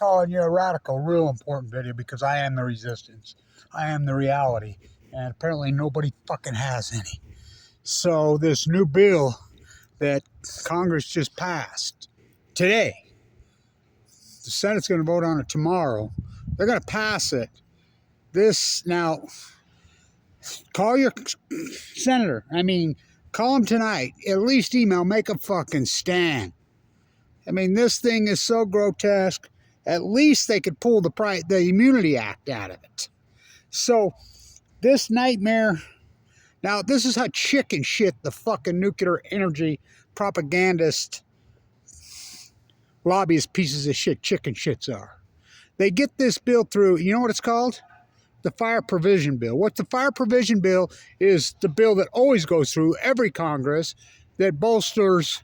calling you a radical real important video because I am the resistance. I am the reality. And apparently nobody fucking has any. So this new bill that Congress just passed today, the Senate's going to vote on it tomorrow. They're going to pass it. This, now, call your senator. I mean, call him tonight. At least email, make a fucking stand. I mean, this thing is so grotesque. At least they could pull the Immunity Act out of it. So, this nightmare. Now, this is how chicken shit the fucking nuclear energy propagandist lobbyist pieces of shit chicken shits are. They get this bill through, you know what it's called? The Fire Provision Bill. What the Fire Provision Bill is, the bill that always goes through every Congress that bolsters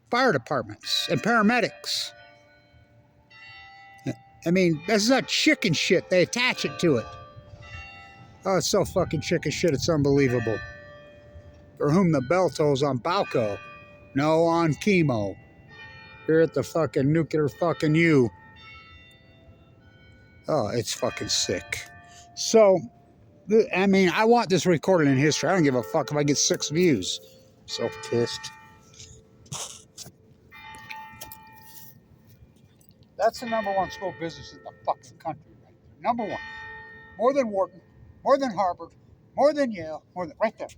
fire departments and paramedics. I mean, this is not chicken shit. They attach it to it. Oh, it's so fucking chicken shit, it's unbelievable. For whom the bell tolls on Balco, no on chemo. Here at the fucking nuclear fucking U. Oh, it's fucking sick. So, I mean, I want this recorded in history. I don't give a fuck if I get 6 views. So pissed. That's the #1 school business in the fucking country right there. #1. More than Wharton, more than Harvard, more than Yale, more than, right there,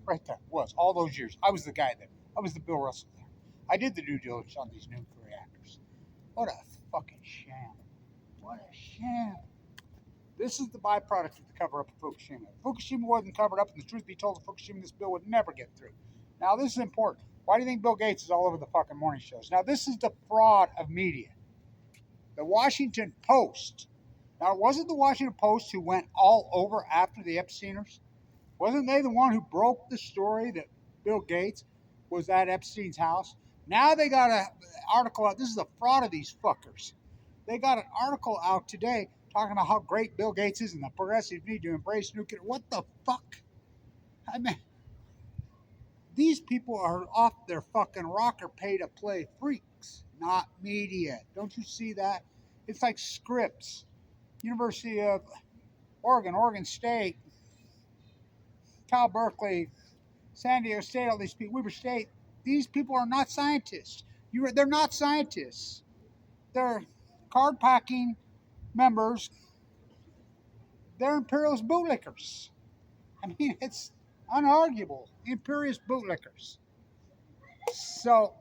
was, all those years. I was the guy there. I was the Bill Russell there. I did the due diligence on these nuclear reactors. What a fucking sham. What a sham. This is the byproduct of the cover-up of Fukushima. If Fukushima wasn't covered up, and the truth be told, of Fukushima, this bill would never get through. Now, this is important. Why do you think Bill Gates is all over the fucking morning shows? Now, this is the fraud of media. The Washington Post. Now, wasn't the Washington Post who went all over after the Epsteiners? Wasn't they the one who broke the story that Bill Gates was at Epstein's house? Now they got an article out. This is the fraud of these fuckers. They got an article out today talking about how great Bill Gates is and the progressives need to embrace nuclear. What the fuck? I mean, these people are off their fucking rocker pay-to-play freaks, not media. Don't you see that? It's like Scripps, University of Oregon, Oregon State, Cal Berkeley, San Diego State, all these people, Weber State. These people are not scientists. They're not scientists. They're card-packing members. They're imperialist bootlickers. I mean, it's unarguable. Imperialist bootlickers. So,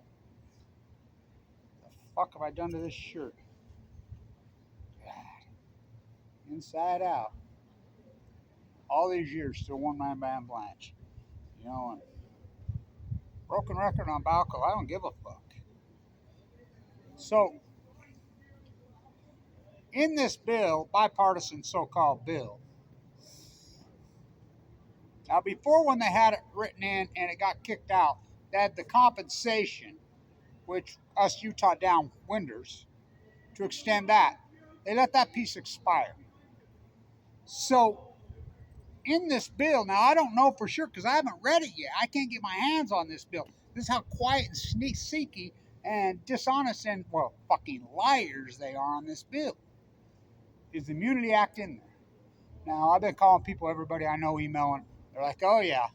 the fuck have I done to this shirt? God. Inside out. All these years, still one-man band Blanche. You know, and broken record on Balco. I don't give a fuck. So, in this bill, bipartisan so-called bill, now before when they had it written in and it got kicked out, they had the compensation, which us Utah downwinders, to extend that. They let that piece expire. So, in this bill, now I don't know for sure because I haven't read it yet. I can't get my hands on this bill. This is how quiet and sneaky and dishonest and, well, fucking liars they are on this bill. Is the Immunity Act in there? Now, I've been calling people, everybody I know, emailing. They're like, oh, yeah.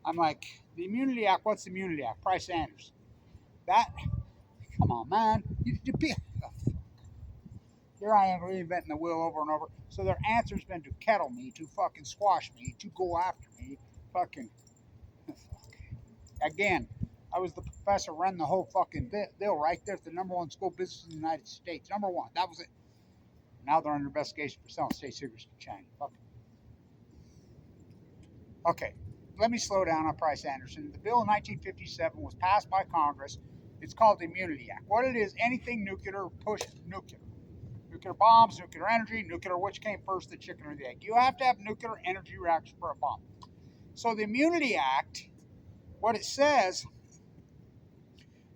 I'm like, the Immunity Act, what's the Immunity Act? Price Sanders. That, come on, man. Here I am reinventing the wheel over and over. So their answer's been to kettle me, to fucking squash me, to go after me. Fucking. Again, I was the professor running the whole fucking bill right there at the #1 school business in the United States. #1. That was it. Now they're under investigation for selling state secrets to China. Fuck. Okay, let me slow down on Price Anderson. The bill in 1957 was passed by Congress. It's called the Immunity Act. What it is, anything nuclear, push nuclear. Nuclear bombs, nuclear energy, nuclear, which came first, the chicken or the egg? You have to have nuclear energy reaction for a bomb. So the Immunity Act, what it says,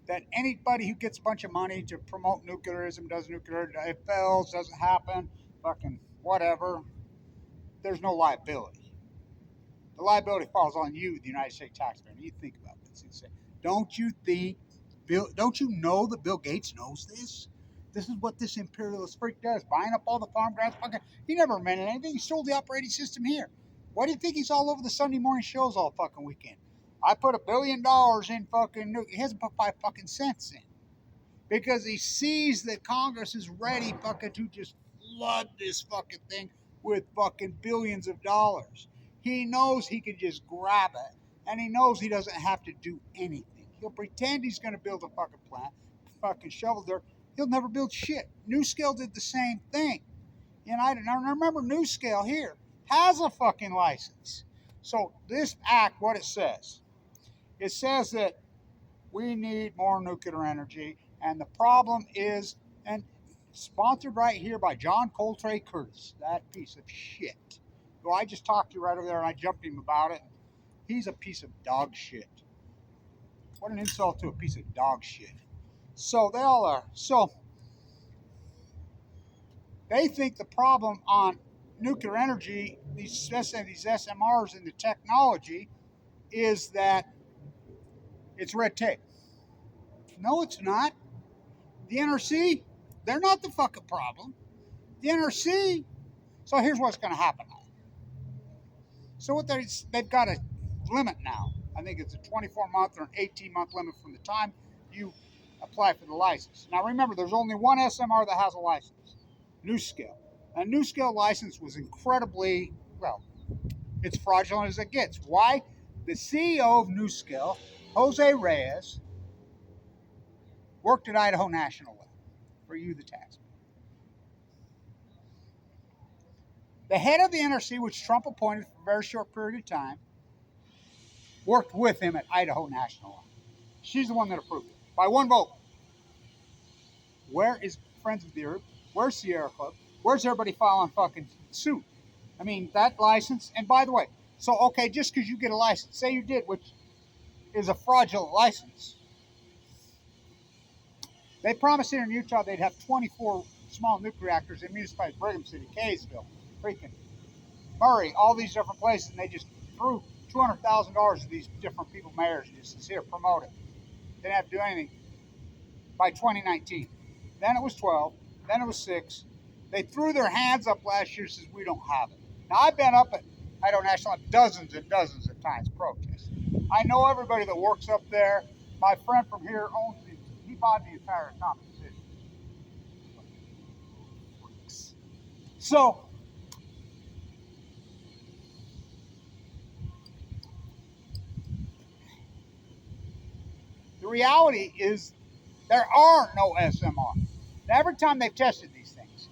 that anybody who gets a bunch of money to promote nuclearism, does nuclear, it fails, doesn't happen, fucking whatever, there's no liability. The liability falls on you, the United States taxpayer. You think about this. Don't you know that Bill Gates knows this? This is what this imperialist freak does, buying up all the farm grounds. Fucking, he never meant anything. He stole the operating system here. Why do you think he's all over the Sunday morning shows all fucking weekend? I put $1 billion in fucking nuke. He hasn't put 5 fucking cents in because he sees that Congress is ready fucking to just flood this fucking thing with fucking billions of dollars. He knows he can just grab it, and he knows he doesn't have to do anything. He'll pretend he's going to build a fucking plant, fucking shovel dirt. He'll never build shit. NewScale did the same thing. United. Now remember, NewScale here has a fucking license. So this act, what it says that we need more nuclear energy, and the problem is, and sponsored right here by John Coltrane Curtis, that piece of shit. Who I just talked to right over there, and I jumped him about it. He's a piece of dog shit. What an insult to a piece of dog shit. So they all are. So they think the problem on nuclear energy, these SMRs and the technology, is that it's red tape. No, it's not. The NRC, they're not the fucking problem. The NRC. So here's what's going to happen. So what they've got a limit now. I think it's a 24-month or an 18-month limit from the time you apply for the license. Now remember, there's only one SMR that has a license, NewScale. A NewScale license was incredibly, well, it's fraudulent as it gets. Why? The CEO of NewScale, Jose Reyes, worked at Idaho National Lab for you, the taxpayer. The head of the NRC, which Trump appointed for a very short period of time, worked with him at Idaho National Lab. She's the one that approved it by one vote. Where is Friends of the Earth? Where's Sierra Club? Where's everybody filing fucking suit? I mean, that license, and by the way, so okay, just because you get a license, say you did, which is a fraudulent license. They promised here in Utah they'd have 24 small nuclear reactors in municipalities, Brigham City, Kaysville, freaking Murray, all these different places, and they just threw $200,000 to these different people, mayors, just says, here, promote it. They didn't have to do anything by 2019. Then it was 12, then it was 6. They threw their hands up last year, says we don't have it. Now I've been up at Idaho National Lab dozens and dozens of times protesting. I know everybody that works up there. My friend from here owns the, he bought the entire atomic city. So the reality is there are no SMR. Every time they've tested these things,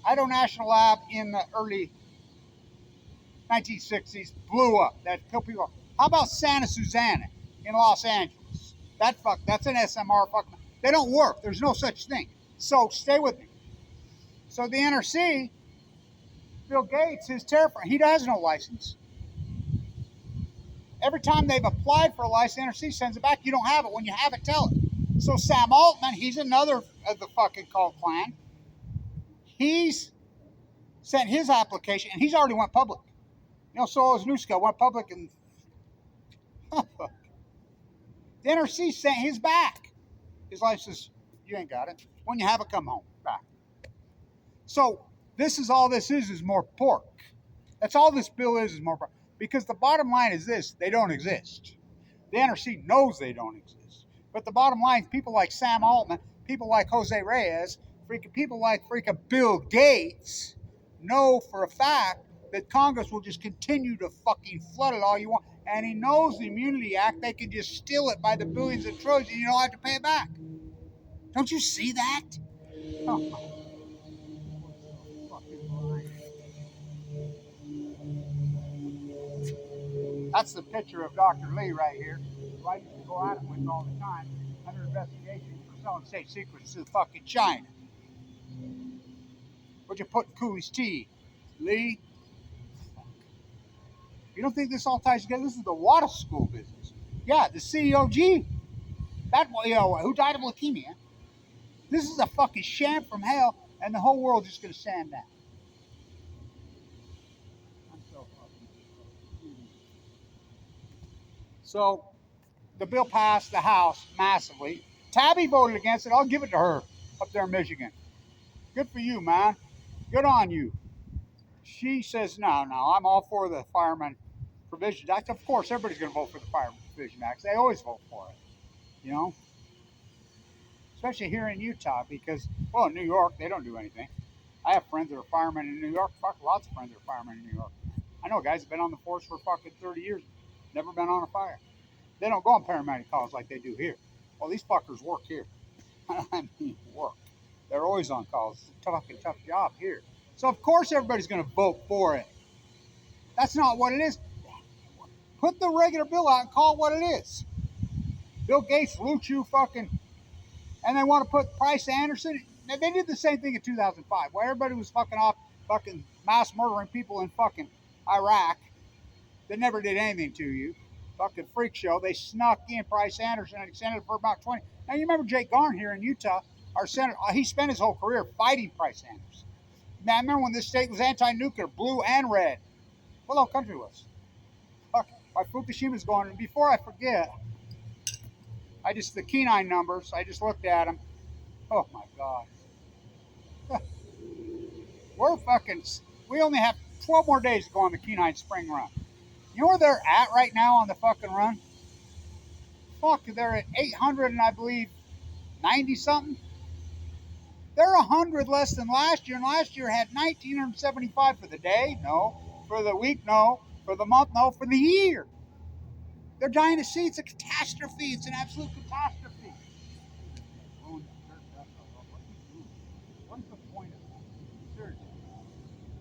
Idaho National Lab in the early 1960s blew up. That killed people. How about Santa Susana in Los Angeles? That's an SMR. They don't work. There's no such thing. So stay with me. So the NRC, Bill Gates is terrifying. He has no license. Every time they've applied for a license, the NRC sends it back. You don't have it. When you have it, tell it. So Sam Altman, he's another of the fucking cult clan. He's sent his application, and he's already went public. You know, so is NewScale went public, and the NRC sent his back. His license, you ain't got it. When you have it, come home back. So this is all this is more pork. That's all this bill is more pork. Because the bottom line is this: they don't exist. The NRC knows they don't exist. But the bottom line, people like Sam Altman, people like Jose Reyes, people like Bill Gates know for a fact that Congress will just continue to fucking flood it all you want. And he knows the Immunity Act, they can just steal it by the billions and trillions and you don't have to pay it back. Don't you see that? Oh. That's the picture of Dr. Lee right here, who I used to go at him with all the time under investigation for selling state secrets to fucking China. What'd you put in Cooley's tea, Lee? You don't think this all ties together? This is the water school business. Yeah, the COG. That, you know, who died of leukemia. This is a fucking sham from hell, and the whole world's just going to stand down. So the bill passed the House massively. Tabby voted against it. I'll give it to her. up there in Michigan. Good for you, man. Good on you. She says, no, no, I'm all for the Fireman Provision Act. Of course, everybody's going to vote for the Fireman Provision Act. They always vote for it, you know, especially here in Utah because, well, in New York, they don't do anything. I have friends that are firemen in New York. Fuck, lots of friends that are firemen in New York. I know guys that have been on the force for fucking 30 years, never been on a fire. They don't go on paramedic calls like they do here. Well, these fuckers work here. I mean, work. They're always on calls. It's a fucking tough job here. So, of course, everybody's going to vote for it. That's not what it is. Put the regular bill out and call it what it is. Bill Gates, loot you fucking, and they want to put Price Anderson. They did the same thing in 2005, where everybody was fucking off, fucking mass murdering people in fucking Iraq that never did anything to you. Fucking freak show. They snuck in Price Anderson and extended it for about 20. Now you remember Jake Garn here in Utah, our senator. He spent his whole career fighting Price Anderson. Now I remember when this state was anti-nuclear, blue and red. Well, the whole country was. Fuck, why Fukushima's going. And before I forget, the Kenine numbers. I just looked at them. Oh my god. We're fucking. We only have 12 more days to go on the Kenine spring run. You know where they're at right now on the fucking run? Fuck, they're at 800 and I believe 90 something. They're 100 less than last year, and last year had 1,975 for the day, no. For the week, no. For the month, no. For the year. They're dying to see. It's a catastrophe. It's an absolute catastrophe. What is the point of that? Seriously.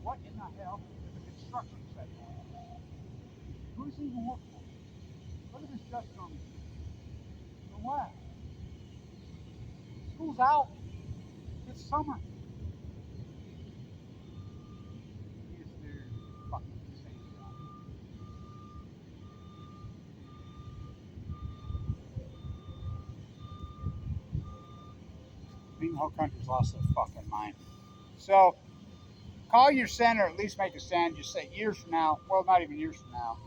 What in the hell is a construction site? Who's even working for? Look at this dust on me. For what? School's out. It's summer. They're fucking insane. I mean, the whole country's lost their fucking mind. So, call your senator, at least make a stand. Just say years from now, well, not even years from now.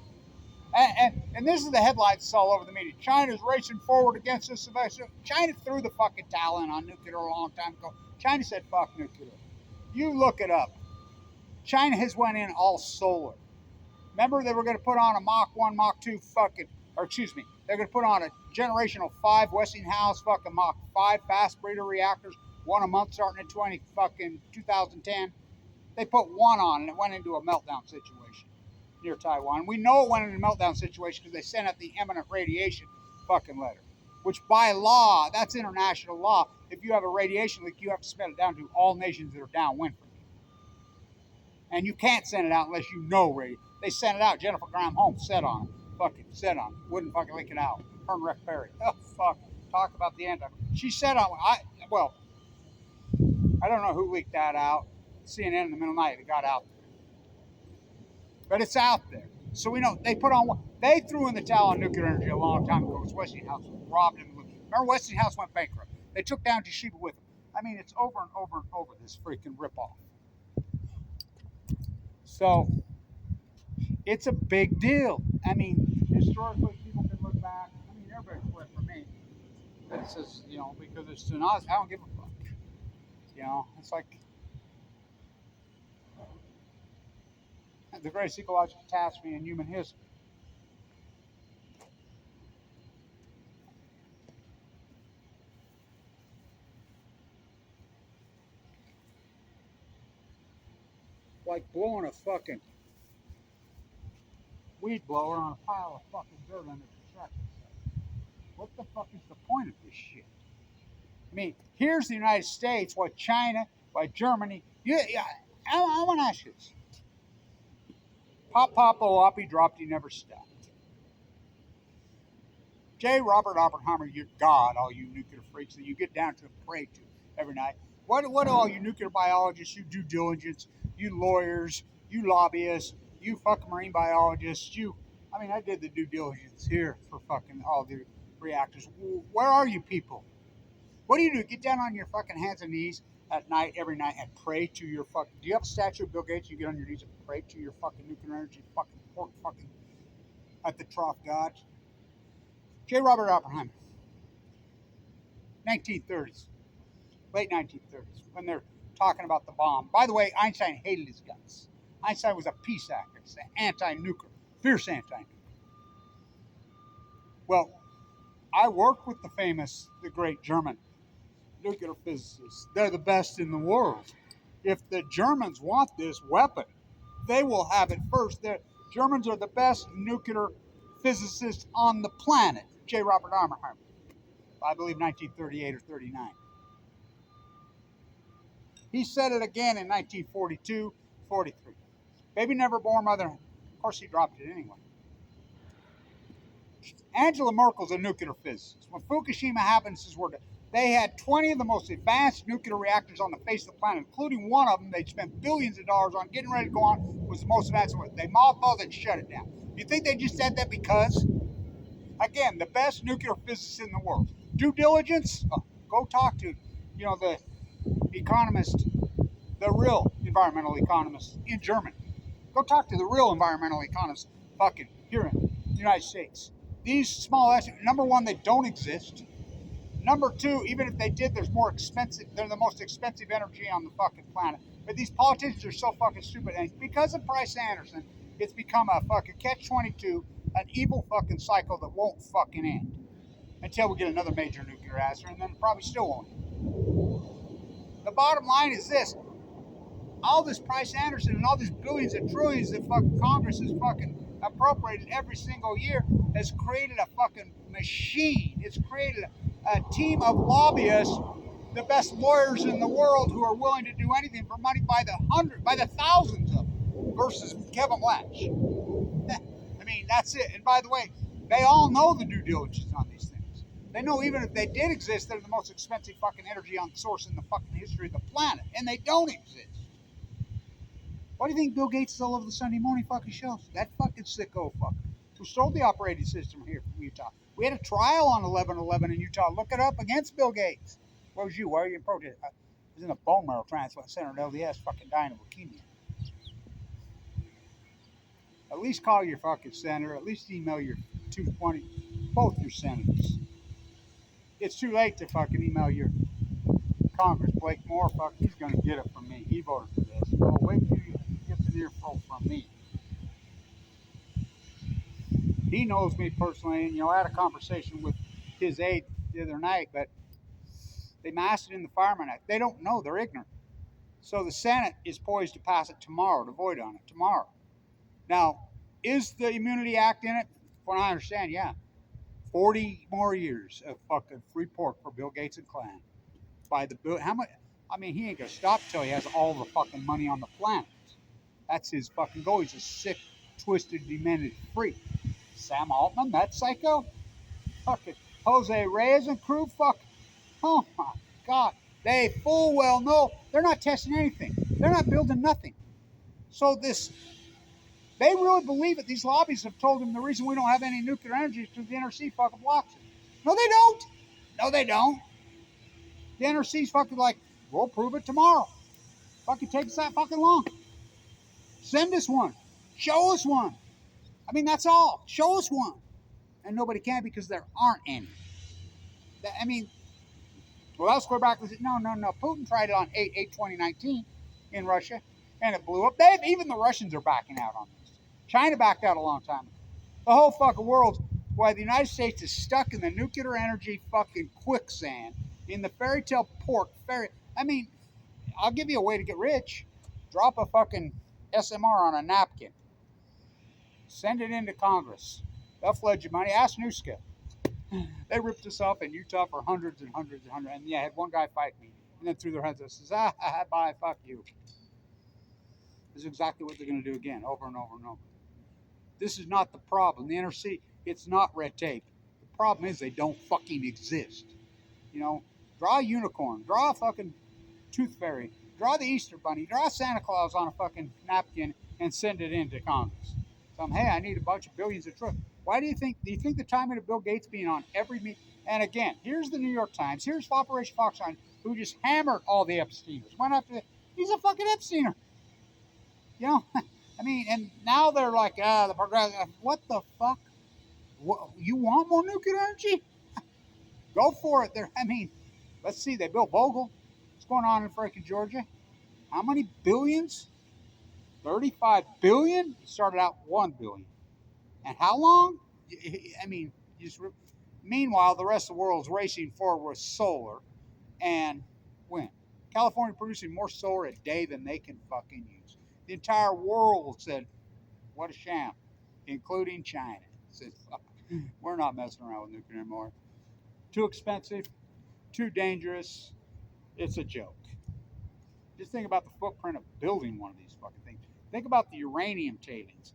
And this is the headlines that's all over the media. China's racing forward against this. China threw the fucking towel in on nuclear a long time ago. China said, fuck nuclear. You look it up. China has went in all solar. Remember they were going to put on a Mach 1, Mach 2 they're going to put on a generational 5 Westinghouse fucking Mach 5 fast breeder reactors, one a month starting in 2010. They put one on and it went into a meltdown situation near Taiwan. We know it went into a meltdown situation because they sent out the imminent radiation fucking letter, which by law, that's international law. If you have a radiation leak, you have to send it down to all nations that are downwind from you. And you can't send it out unless you know radiation. They sent it out. Jennifer Graham Holmes said on it. Fucking said on it. Wouldn't fucking leak it out. Her and Rick Perry. Oh, fuck. Talk about the end of it. She said on it. I don't know who leaked that out. CNN in the middle of the night, it got out there. But it's out there. So we know they threw in the towel on nuclear energy a long time ago. It was Westinghouse robbed them. Remember Westinghouse went bankrupt. They took down Toshiba with them. I mean, it's over and over and over, this freaking ripoff. So it's a big deal. I mean, historically, people can look back. I mean, everybody's quit for me. But it says, because it's tsunamis, I don't give a fuck. It's like the greatest ecological catastrophe in human history. Like blowing a fucking weed blower on a pile of fucking dirt under construction site. What the fuck is the point of this shit? I mean, here's the United States, why China, why Germany. I want to ask you this. Pop, pop, Oapi dropped, he never stopped. J. Robert Oppenheimer, you're God, all you nuclear freaks that you get down to and pray to every night. What do all you nuclear biologists, you due diligence, you lawyers, you lobbyists, you fucking marine biologists, I did the due diligence here for fucking all the reactors. Where are you people? What do? Get down on your fucking hands and knees at night, every night, and pray to your fucking. Do you have a statue of Bill Gates? You get on your knees and pray to your fucking nuclear energy fucking pork fucking at the trough gods. J. Robert Oppenheimer, 1930s. late 1930s, when they're talking about the bomb. By the way, Einstein hated his guts. Einstein was a peace activist, an anti-nuclear, fierce anti-nuclear. Well, I worked with the great German nuclear physicists. They're the best in the world. If the Germans want this weapon, they will have it first. The Germans are the best nuclear physicists on the planet. J. Robert Oppenheimer, I believe 1938 or 39. He said it again in 1942, 43. Baby never born, mother. Of course, he dropped it anyway. Angela Merkel's a nuclear physicist. When Fukushima happened, this is where they had 20 of the most advanced nuclear reactors on the face of the planet, including one of them they'd spent billions of dollars on, getting ready to go on, was the most advanced one. They mothballed it and shut it down. You think they just said that because? Again, the best nuclear physicists in the world. Due diligence? Oh, go talk to, the economist, the real environmental economist in Germany. Go talk to the real environmental economists fucking here in the United States. These small estimates, number one, they don't exist. Number two, even if they did, they're the most expensive energy on the fucking planet. But these politicians are so fucking stupid. And because of Price Anderson, it's become a fucking catch-22, an evil fucking cycle that won't fucking end. Until we get another major nuclear disaster, and then it probably still won't. The bottom line is this. All this Price Anderson and all these billions and trillions that fucking Congress has fucking appropriated every single year has created a fucking machine. It's created a team of lobbyists, the best lawyers in the world, who are willing to do anything for money by the thousands of them, versus Kevin Lash. I mean, that's it. And by the way, they all know the due diligence on these things. They know even if they did exist, they're the most expensive fucking energy on source in the fucking history of the planet, and they don't exist. Why do you think Bill Gates is all over the Sunday morning fucking shows? That fucking sicko fucker who stole the operating system here from Utah. We had a trial on 11/11 in Utah. Look it up against Bill Gates. Where was you? Why are you in protest? I was in a bone marrow transplant center at LDS, fucking dying of leukemia. At least call your fucking senator. At least email your 220, both your senators. It's too late to fucking email your Congress. Blake Moore, fuck, he's gonna get it from me. He voted for this. Well, wait till you get the earful from me. He knows me personally, and I had a conversation with his aide the other night, but they masked it in the Fireman Act. They don't know, they're ignorant. So the Senate is poised to pass it tomorrow, to vote on it tomorrow. Now, is the Immunity Act in it? From what I understand, yeah. 40 more years of fucking free pork for Bill Gates and clan. By the bill, how much? I mean, he ain't gonna stop till he has all the fucking money on the planet. That's his fucking goal. He's a sick, twisted, demented freak. Sam Altman, that psycho? Fucking Jose Reyes and crew, fuck. Oh my God. They full well know they're not testing anything. They're not building nothing. So they really believe it. These lobbies have told them the reason we don't have any nuclear energy is because the NRC fucking blocks it. No, they don't. No, they don't. The NRC's fucking like, we'll prove it tomorrow. Fucking takes that fucking long. Send us one. Show us one. I mean, that's all. Show us one. And nobody can because there aren't any. I mean, well, let's go back and say, no. Putin tried it on 8/20/19 in Russia, and it blew up. Even the Russians are backing out on this. China backed out a long time ago. The whole fucking world, why the United States is stuck in the nuclear energy fucking quicksand, in the fairy tale pork. I mean, I'll give you a way to get rich. Drop a fucking SMR on a napkin. Send it into Congress. They'll flood you money. Ask Newska. They ripped us off in Utah for hundreds and hundreds and hundreds. And yeah, I had one guy fight me. And then threw their hands up and says, bye, fuck you. This is exactly what they're going to do again, over and over and over. This is not the problem. The NRC, it's not red tape. The problem is they don't fucking exist. Draw a unicorn. Draw a fucking tooth fairy. Draw the Easter bunny. Draw Santa Claus on a fucking napkin and send it into Congress. Hey, I need a bunch of billions of truth. Why do you think the timing of Bill Gates being on every meeting? And again, here's the New York Times. Here's Operation Foxhound, who just hammered all the Epsteiners. Why not? He's a fucking Epsteiner. I mean, and now they're like, the progressive. What the fuck? What, you want more nuclear energy? Go for it. Let's see. They built Vogel. going on in freaking Georgia? How many billions? 35 billion? It started out 1 billion. And how long? I mean, meanwhile, the rest of the world is racing forward with solar and wind. California producing more solar a day than they can fucking use. The entire world said, what a sham, including China. Said, fuck, we're not messing around with nuclear anymore. Too expensive, too dangerous. It's a joke. Just think about the footprint of building one of these fucking things. Think about the uranium tailings.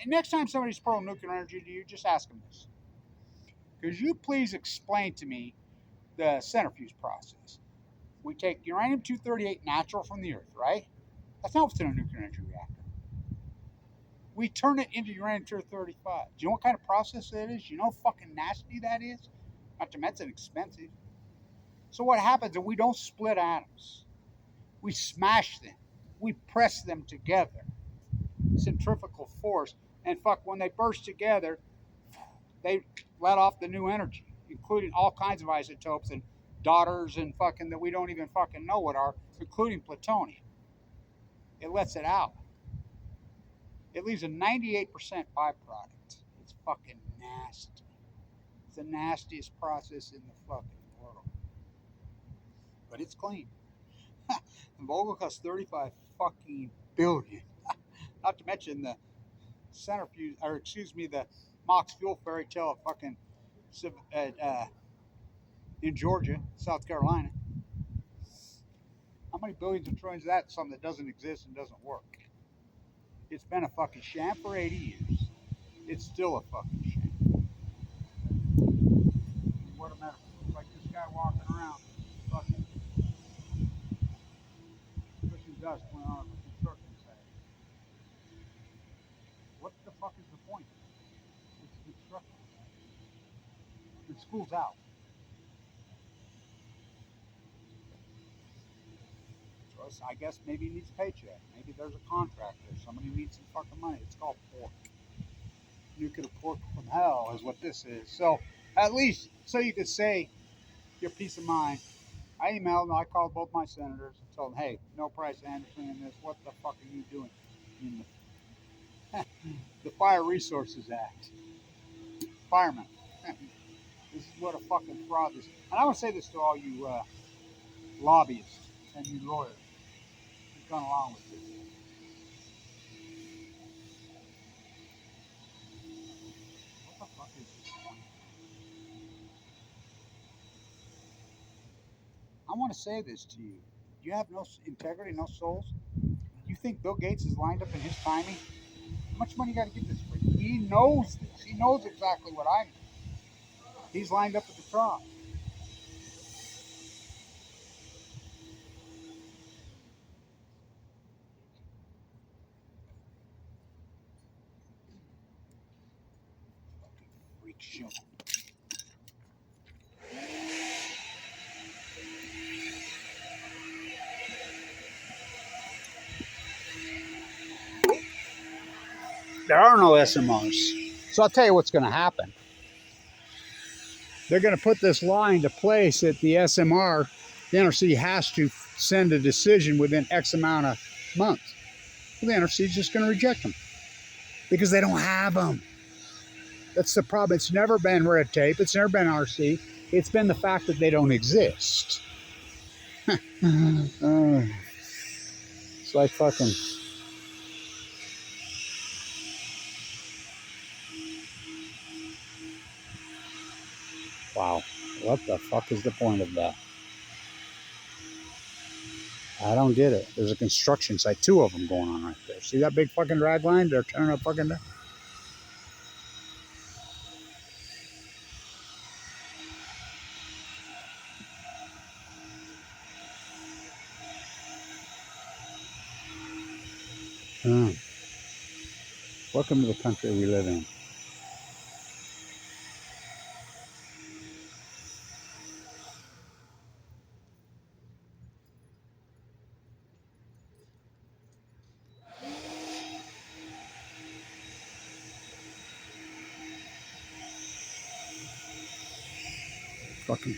Next time somebody's pro nuclear energy to you, just ask them this. Could you please explain to me the centrifuge process? We take uranium 238 natural from the earth, right? That's not what's in a nuclear energy reactor. We turn it into uranium 235. Do you know what kind of process that is? You know how fucking nasty that is? Not to mention expensive. So what happens is we don't split atoms. We smash them. We press them together. Centrifugal force. And fuck, when they burst together, they let off the new energy, including all kinds of isotopes and daughters and fucking that we don't even fucking know what are, including plutonium. It lets it out. It leaves a 98% byproduct. It's fucking nasty. It's the nastiest process in the fucking world. But it's clean. The Vogel costs 35 fucking billion. Not to mention the centrifuge, or excuse me, the Mox fuel fairy tale of fucking in Georgia, South Carolina. How many billions and trillions of that? Something that doesn't exist and doesn't work. It's been a fucking sham for 80 years. It's still a fucking sham. What a metaphor. It's like this guy walking around, fucking pushing dust going on the construction site. What the fuck is the point? It's construction. The school's out. So I guess maybe he needs a paycheck. Maybe there's a contract there. Somebody needs some fucking money. It's called pork. Nuclear pork from hell is what this is. So at least, so you could say your peace of mind. I emailed and I called both my senators and told them, hey, no Price Anderson in this. What the fuck are you doing in the Fire Resources Act? Firemen. This is what a fucking fraud is. And I want to say this to all you lobbyists and you lawyers who've gone along with this. What the fuck is this point? I want to say this to you. You have no integrity, no souls. You think Bill Gates is lined up in his timing? How much money you got to give this for? He knows this. He knows exactly what I know. He's lined up at the top. Fucking freak show. There are no SMRs. So I'll tell you what's going to happen. They're going to put this law into place that the SMR, the NRC has to send a decision within X amount of months. Well, the NRC is just going to reject them because they don't have them. That's the problem. It's never been red tape. It's never been RC. It's been the fact that they don't exist. It's like fucking... Wow. What the fuck is the point of that? I don't get it. There's a construction site, 2 of them going on right there. See that big fucking drag line? They're tearing up fucking... Welcome to the country we live in. Fucking...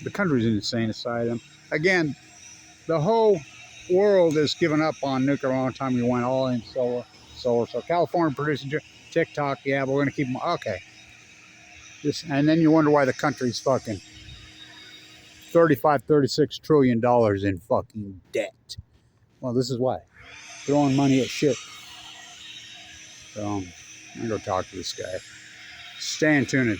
The country's an insane asylum. again, the whole world is giving up on nuclear a long time. We went all in solar. So California producing TikTok, yeah, but we're gonna keep them. Okay. And then you wonder why the country's fucking 35, 36 trillion dollars in fucking debt. Well, this is why. Throwing money at shit. So I'm gonna go talk to this guy. Stay in tune.